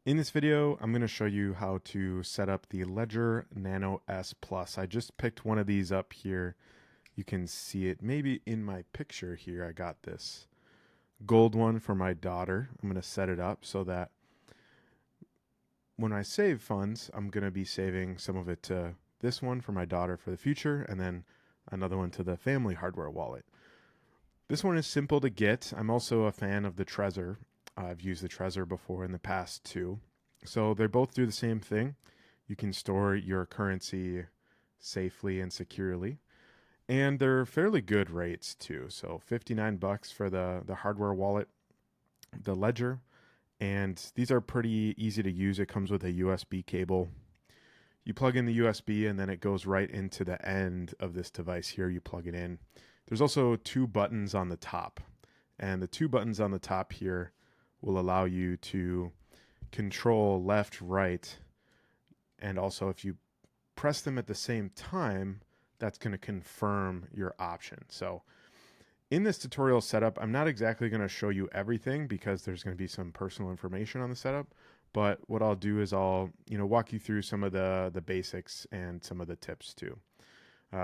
In this video, I'm going to show you how to set up the Ledger Nano S Plus. I just picked one of these up here. You can see it maybe in my picture here. I got this gold one for my daughter. I'm going to set it up so that when I save funds, I'm going to be saving some of it to this one for my daughter for the future, and then another one to the family hardware wallet. This one is simple to get. I'm also a fan of the Trezor. I've used the Trezor before in the past too. So they both do the same thing. You can store your currency safely and securely. And they're fairly good rates too. So 59 bucks for the hardware wallet, the Ledger, and these are pretty easy to use. It comes with a USB cable. You plug in the USB and then it goes right into the end of this device here. You plug it in. There's also two buttons on the top. And the two buttons on the top here will allow you to control left, right, and also if you press them at the same time, that's going to confirm your option. So in this tutorial setup, I'm not exactly going to show you everything because there's going to be some personal information on the setup. But what I'll do is I'll walk you through some of the basics and some of the tips too.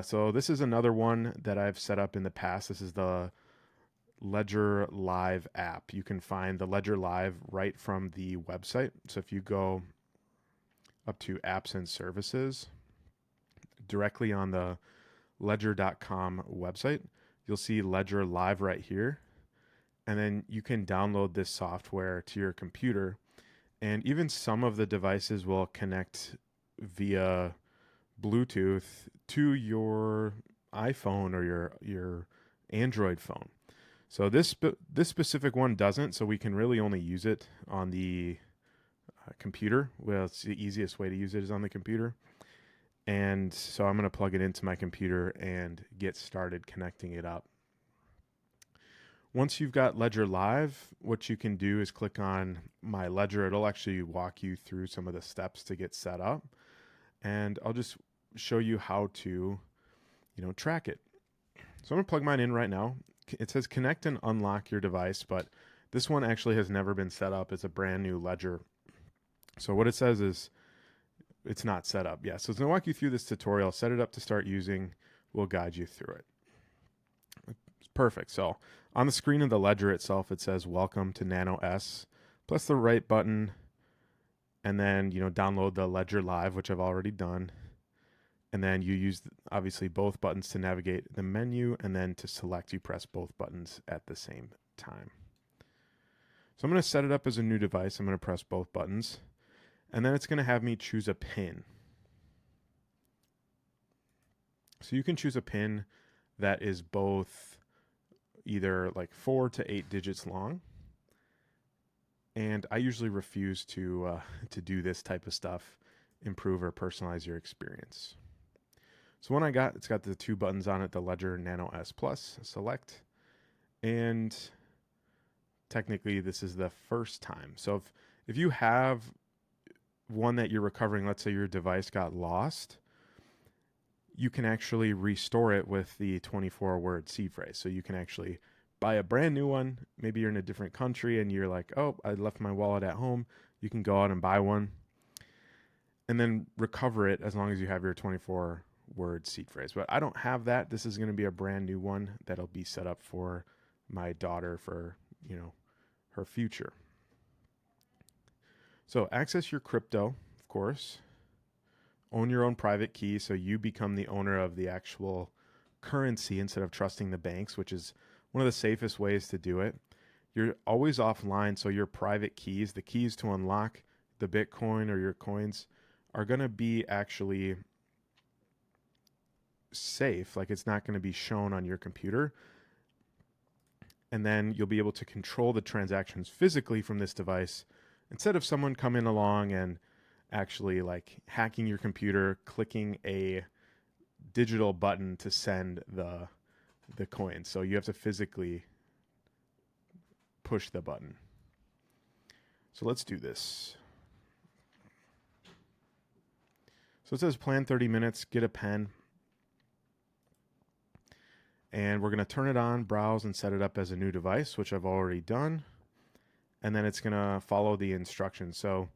So this is another one that I've set up in the past. This is the Ledger Live app. You can find the Ledger Live right from the website. So if you go up to apps and services directly on the ledger.com website, you'll see Ledger Live right here. And then you can download this software to your computer. And even some of the devices will connect via Bluetooth to your iPhone or your Android phone. So this specific one doesn't, so we can really only use it on the computer. Well, it's the easiest way to use it is on the computer. And so I'm going to plug it into my computer and get started connecting it up. Once you've got Ledger Live, what you can do is click on My Ledger. It'll actually walk you through some of the steps to get set up. And I'll just show you how to, track it. So I'm going to plug mine in right now. It says connect and unlock your device, but this one actually has never been set up. It's a brand new Ledger. So what it says is it's not set up. Yeah, so it's going to walk you through this tutorial, set it up to start using. We'll guide you through it. It's perfect. So on the screen of the Ledger itself, it says welcome to Nano S. Press the right button and then, download the Ledger Live, which I've already done. And then you use obviously both buttons to navigate the menu, and then to select, you press both buttons at the same time. So I'm going to set it up as a new device. I'm going to press both buttons, and then it's going to have me choose a pin. So you can choose a pin that is both either like 4 to 8 digits long. And I usually refuse to do this type of stuff, improve or personalize your experience. So one I got, it's got the two buttons on it, the Ledger Nano S Plus, select. And technically this is the first time. So if you have one that you're recovering, let's say your device got lost, you can actually restore it with the 24-word seed phrase. So you can actually buy a brand new one. Maybe you're in a different country and you're like, oh, I left my wallet at home. You can go out and buy one and then recover it as long as you have your 24-word seed phrase. But I don't have that. This is going to be a brand new one that'll be set up for my daughter for, her future. So access your crypto, of course. Own your own private key so you become the owner of the actual currency instead of trusting the banks, which is one of the safest ways to do it. You're always offline, so your private keys, the keys to unlock the Bitcoin or your coins, are going to be actually safe. Like it's not going to be shown on your computer. And then you'll be able to control the transactions physically from this device instead of someone coming along and actually like hacking your computer, clicking a digital button to send the coin. So you have to physically push the button. So let's do this. So it says plan 30 minutes, get a pen. And we're going to turn it on, browse, and set it up as a new device, which I've already done. And then it's going to follow the instructions. So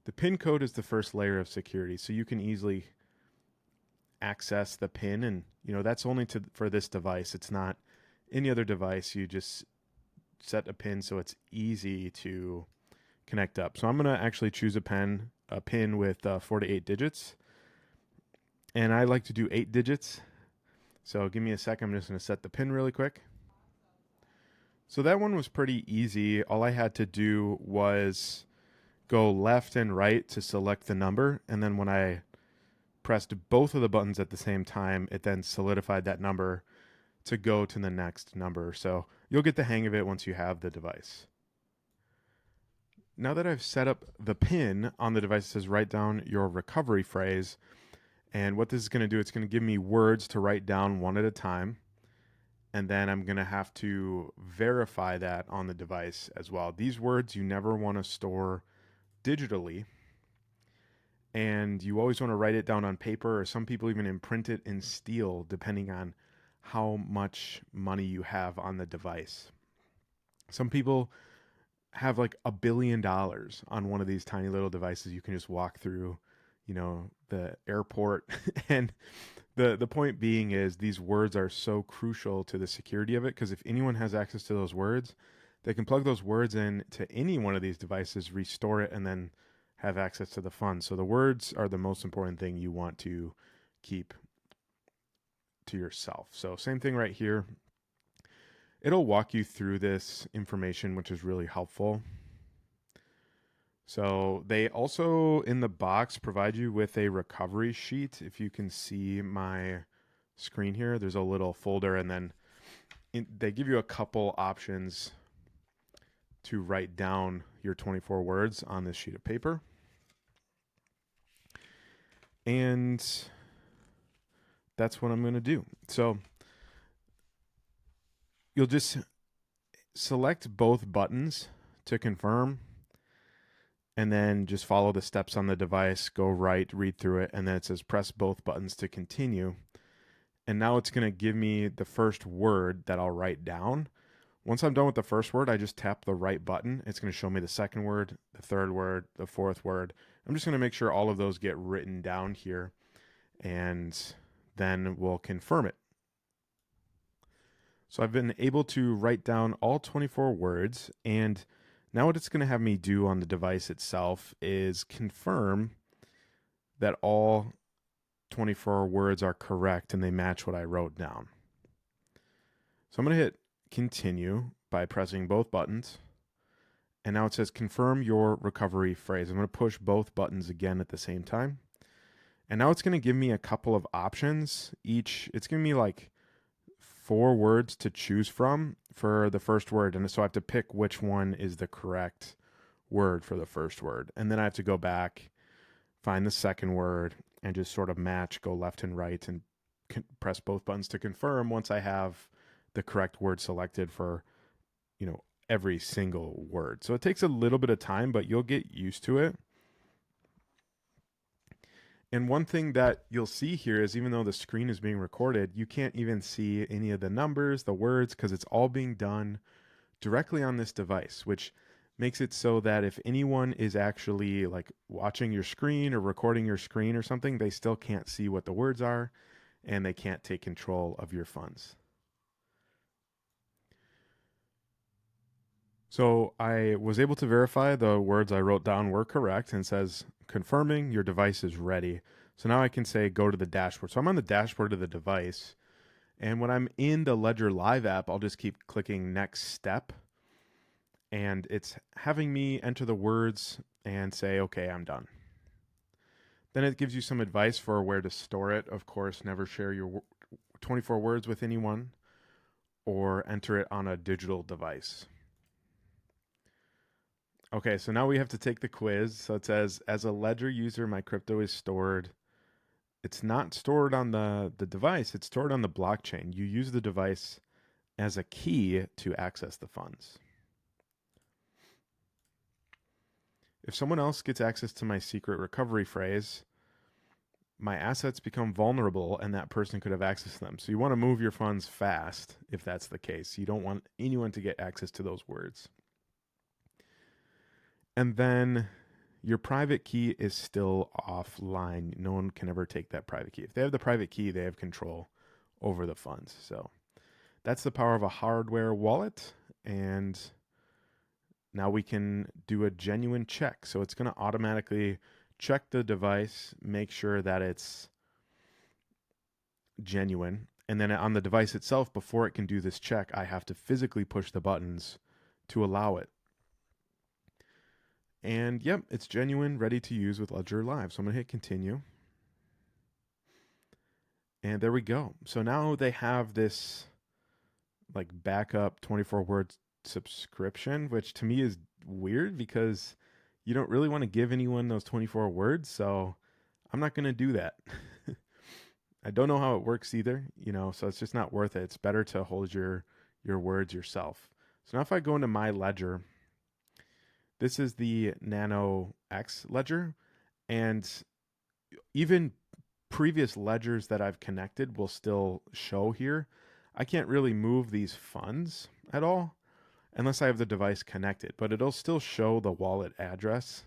The PIN code is the first layer of security, so you can easily access the PIN, and that's only for this device. It's not any other device. You just set a PIN so it's easy to connect up. So I'm going to actually choose a PIN with 4 to 8 digits, and I like to do 8 digits. So give me a second. I'm just going to set the PIN really quick. So that one was pretty easy. All I had to do was go left and right to select the number, and then when I pressed both of the buttons at the same time, it then solidified that number to go to the next number. So you'll get the hang of it once you have the device. Now that I've set up the PIN on the device, it says write down your recovery phrase. And what this is going to do, it's going to give me words to write down one at a time. And then I'm going to have to verify that on the device as well. These words you never want to store digitally. And you always want to write it down on paper, or some people even imprint it in steel, depending on how much money you have on the device. Some people have like $1 billion on one of these tiny little devices you can just walk through, the airport. And the point being is these words are so crucial to the security of it, because if anyone has access to those words, they can plug those words in to any one of these devices, restore it, and then have access to the funds. So the words are the most important thing you want to keep to yourself. So same thing right here. It'll walk you through this information, which is really helpful. So they also in the box provide you with a recovery sheet. If you can see my screen here, there's a little folder, and then they give you a couple options to write down your 24 words on this sheet of paper. And that's what I'm going to do. So you'll just select both buttons to confirm, and then just follow the steps on the device, go right, read through it, and then it says press both buttons to continue. And now it's going to give me the first word that I'll write down. Once I'm done with the first word, I just tap the right button. It's going to show me the second word, the third word, the fourth word. I'm just going to make sure all of those get written down here, and then we'll confirm it. So I've been able to write down all 24 words, and now what it's going to have me do on the device itself is confirm that all 24 words are correct and they match what I wrote down. So I'm going to hit continue by pressing both buttons. And now it says confirm your recovery phrase. I'm going to push both buttons again at the same time. And now it's going to give me a couple of options. It's giving me like 4 words to choose from for the first word. And so I have to pick which one is the correct word for the first word. And then I have to go back, find the second word, and just sort of match, go left and right, and press both buttons to confirm once I have the correct word selected for, every single word. So it takes a little bit of time, but you'll get used to it. And one thing that you'll see here is even though the screen is being recorded, you can't even see any of the numbers, the words, because it's all being done directly on this device, which makes it so that if anyone is actually like watching your screen or recording your screen or something, they still can't see what the words are, and they can't take control of your funds. So I was able to verify the words I wrote down were correct, and it says confirming your device is ready. So now I can say go to the dashboard. So I'm on the dashboard of the device, and when I'm in the Ledger Live app, I'll just keep clicking next step, and it's having me enter the words and say, okay, I'm done. Then it gives you some advice for where to store it. Of course, never share your 24 words with anyone or enter it on a digital device. Okay, so now we have to take the quiz. So it says, as a Ledger user, my crypto is stored. It's not stored on the device, it's stored on the blockchain. You use the device as a key to access the funds. If someone else gets access to my secret recovery phrase, my assets become vulnerable and that person could have access to them. So you want to move your funds fast if that's the case. You don't want anyone to get access to those words. And then your private key is still offline. No one can ever take that private key. If they have the private key, they have control over the funds. So that's the power of a hardware wallet. And now we can do a genuine check. So it's going to automatically check the device, make sure that it's genuine. And then on the device itself, before it can do this check, I have to physically push the buttons to allow it. And yep, it's genuine, ready to use with Ledger Live. So I'm going to hit continue. And there we go. So now they have this like backup 24 word subscription, which to me is weird because you don't really want to give anyone those 24 words. So I'm not going to do that. I don't know how it works either, so it's just not worth it. It's better to hold your words yourself. So now if I go into my ledger, this is the Nano X ledger, and even previous ledgers that I've connected will still show here. I can't really move these funds at all unless I have the device connected, but it'll still show the wallet address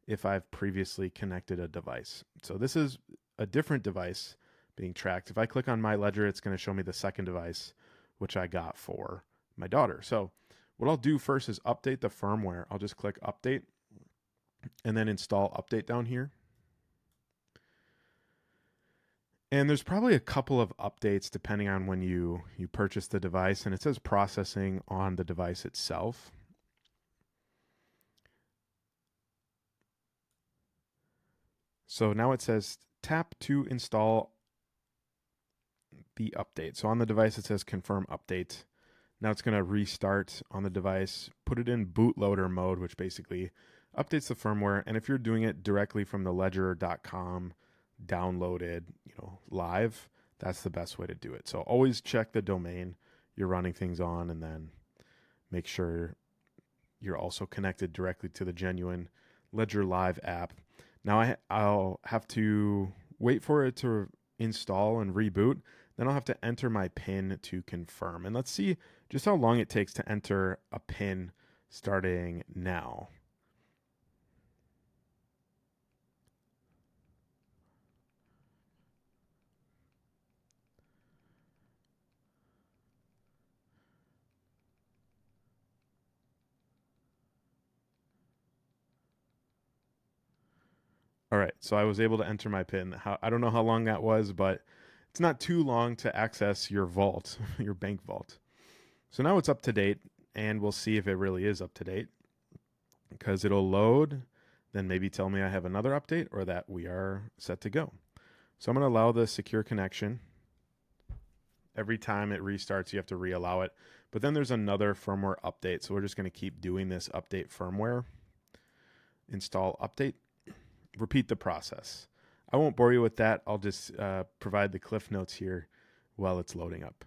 if I've previously connected a device. So this is a different device being tracked. If I click on my ledger, it's going to show me the second device, which I got for my daughter. So what I'll do first is update the firmware. I'll just click update and then install update down here. And there's probably a couple of updates depending on when you purchase the device, and it says processing on the device itself. So now it says tap to install the update. So on the device, it says confirm update. Now it's going to restart on the device, put it in bootloader mode, which basically updates the firmware. And if you're doing it directly from the ledger.com downloaded, live, that's the best way to do it. So always check the domain you're running things on, and then make sure you're also connected directly to the genuine Ledger Live app. Now I'll have to wait for it to install and reboot. Then I'll have to enter my PIN to confirm. And let's see just how long it takes to enter a PIN starting now. All right, so I was able to enter my PIN. I don't know how long that was, but it's not too long to access your vault, your bank vault. So now it's up to date, and we'll see if it really is up to date, because it'll load, then maybe tell me I have another update or that we are set to go. So I'm going to allow the secure connection. Every time it restarts, you have to re-allow it. But then there's another firmware update, so we're just going to keep doing this update firmware. Install update. Repeat the process. I won't bore you with that. I'll just provide the cliff notes here while it's loading up.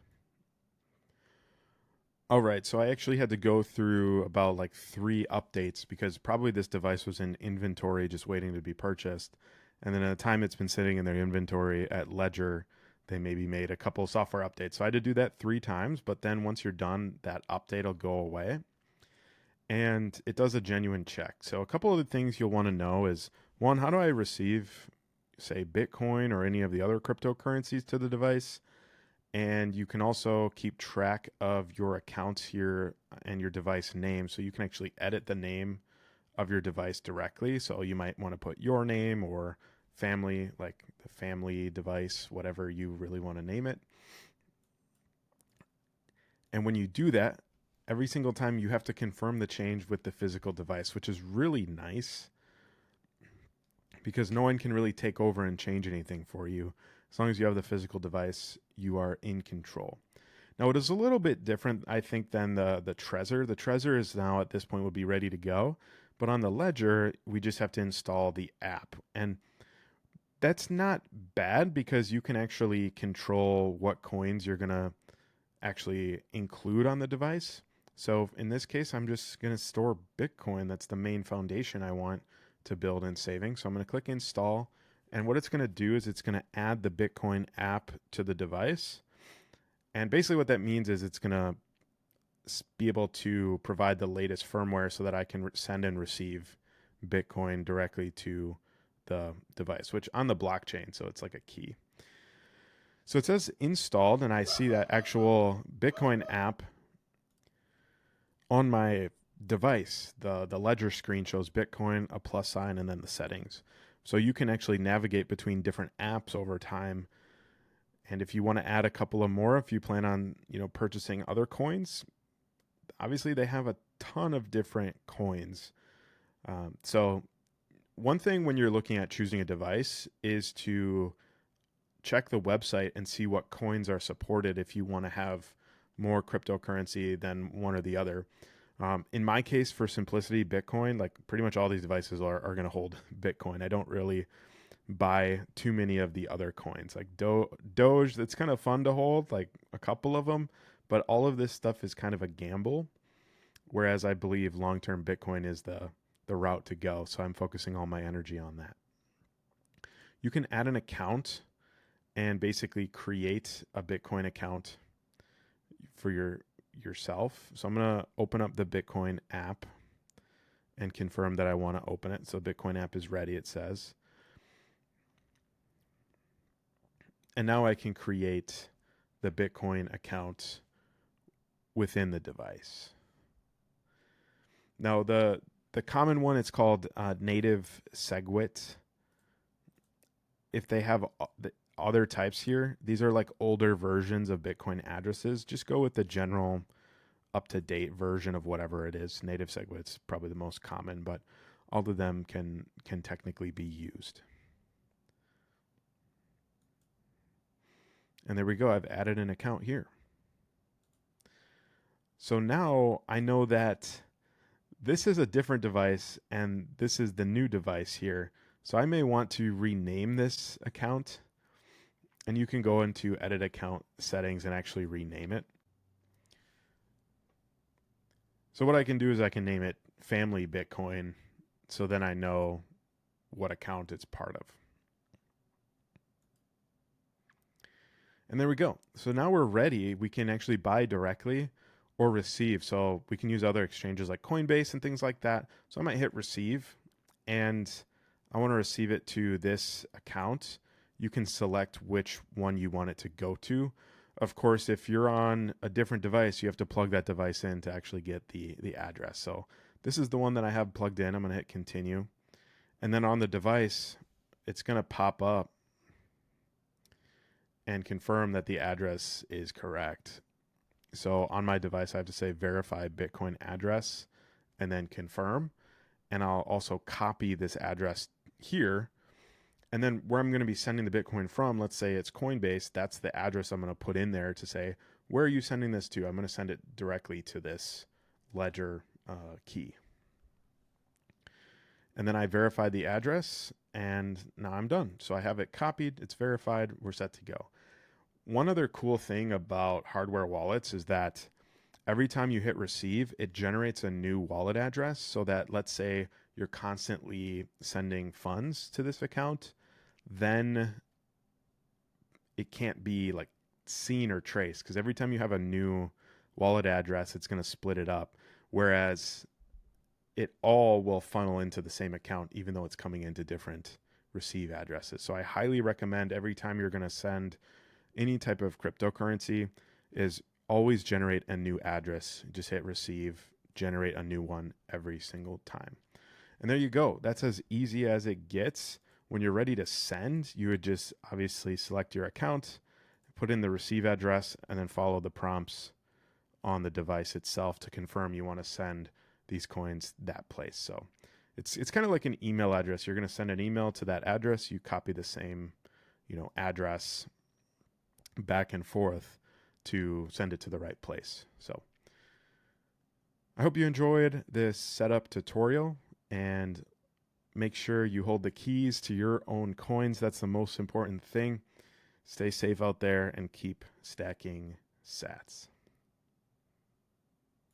All right, so I actually had to go through about like 3 updates because probably this device was in inventory just waiting to be purchased. And then at the time it's been sitting in their inventory at Ledger, they maybe made a couple software updates. So I had to do that 3 times, but then once you're done, that update will go away. And it does a genuine check. So a couple of the things you'll want to know is, one, how do I receive, say, Bitcoin or any of the other cryptocurrencies to the device? And you can also keep track of your accounts here and your device name. So you can actually edit the name of your device directly. So you might want to put your name or family, like the family device, whatever you really want to name it. And when you do that, every single time you have to confirm the change with the physical device, which is really nice because no one can really take over and change anything for you. As long as you have the physical device, you are in control. Now, it is a little bit different, I think, than the Trezor. The Trezor is now at this point would be ready to go. But on the Ledger, we just have to install the app. And that's not bad because you can actually control what coins you're going to actually include on the device. So in this case, I'm just going to store Bitcoin. That's the main foundation I want to build in saving. So I'm going to click install. And what it's going to do is it's going to add the Bitcoin app to the device. And basically what that means is it's going to be able to provide the latest firmware so that I can send and receive Bitcoin directly to the device, which on the blockchain, so it's like a key. So it says installed, and I see that actual Bitcoin app on my device. The ledger screen shows Bitcoin, a plus sign, and then the settings. So you can actually navigate between different apps over time. And if you want to add a couple of more, if you plan on, purchasing other coins, obviously they have a ton of different coins. So one thing when you're looking at choosing a device is to check the website and see what coins are supported if you want to have more cryptocurrency than one or the other. In my case, for simplicity, Bitcoin, like pretty much all these devices are going to hold Bitcoin. I don't really buy too many of the other coins. Like Doge, that's kind of fun to hold, like a couple of them, but all of this stuff is kind of a gamble. Whereas I believe long-term Bitcoin is the route to go. So I'm focusing all my energy on that. You can add an account and basically create a Bitcoin account for yourself. So I'm going to open up the Bitcoin app and confirm that I want to open it. So Bitcoin app is ready, it says. And now I can create the Bitcoin account within the device. Now the common one, it's called native SegWit. If they have the other types here, these are like older versions of Bitcoin addresses. Just go with the general up-to-date version of whatever it is. Native SegWit's probably the most common, but all of them can technically be used. And there we go. I've added an account here. So now I know that this is a different device and this is the new device here. So I may want to rename this account, and you can go into edit account settings and actually rename it. So what I can do is I can name it Family Bitcoin, so then I know what account it's part of. And there we go. So now we're ready. We can actually buy directly or receive. So we can use other exchanges like Coinbase and things like that. So I might hit receive, and I want to receive it to this account. You can select which one you want it to go to. Of course, if you're on a different device, you have to plug that device in to actually get the address. So this is the one that I have plugged in. I'm going to hit continue. And then on the device, it's going to pop up and confirm that the address is correct. So on my device, I have to say verify Bitcoin address and then confirm. And I'll also copy this address here. And then where I'm going to be sending the Bitcoin from, let's say it's Coinbase, that's the address I'm going to put in there to say, where are you sending this to? I'm going to send it directly to this ledger key. And then I verified the address, and now I'm done. So I have it copied, it's verified, we're set to go. One other cool thing about hardware wallets is that every time you hit receive, it generates a new wallet address, so that let's say you're constantly sending funds to this account, then it can't be like seen or traced, because every time you have a new wallet address, it's going to split it up. Whereas it all will funnel into the same account, even though it's coming into different receive addresses. So I highly recommend every time you're going to send any type of cryptocurrency is always generate a new address. Just hit receive, generate a new one every single time. And there you go. That's as easy as it gets. When you're ready to send, you would just obviously select your account, put in the receive address, and then follow the prompts on the device itself to confirm you want to send these coins that place. So it's kind of like an email address. You're going to send an email to that address. You copy the same, address back and forth to send it to the right place. So I hope you enjoyed this setup tutorial, and make sure you hold the keys to your own coins. That's the most important thing. Stay safe out there and keep stacking sats.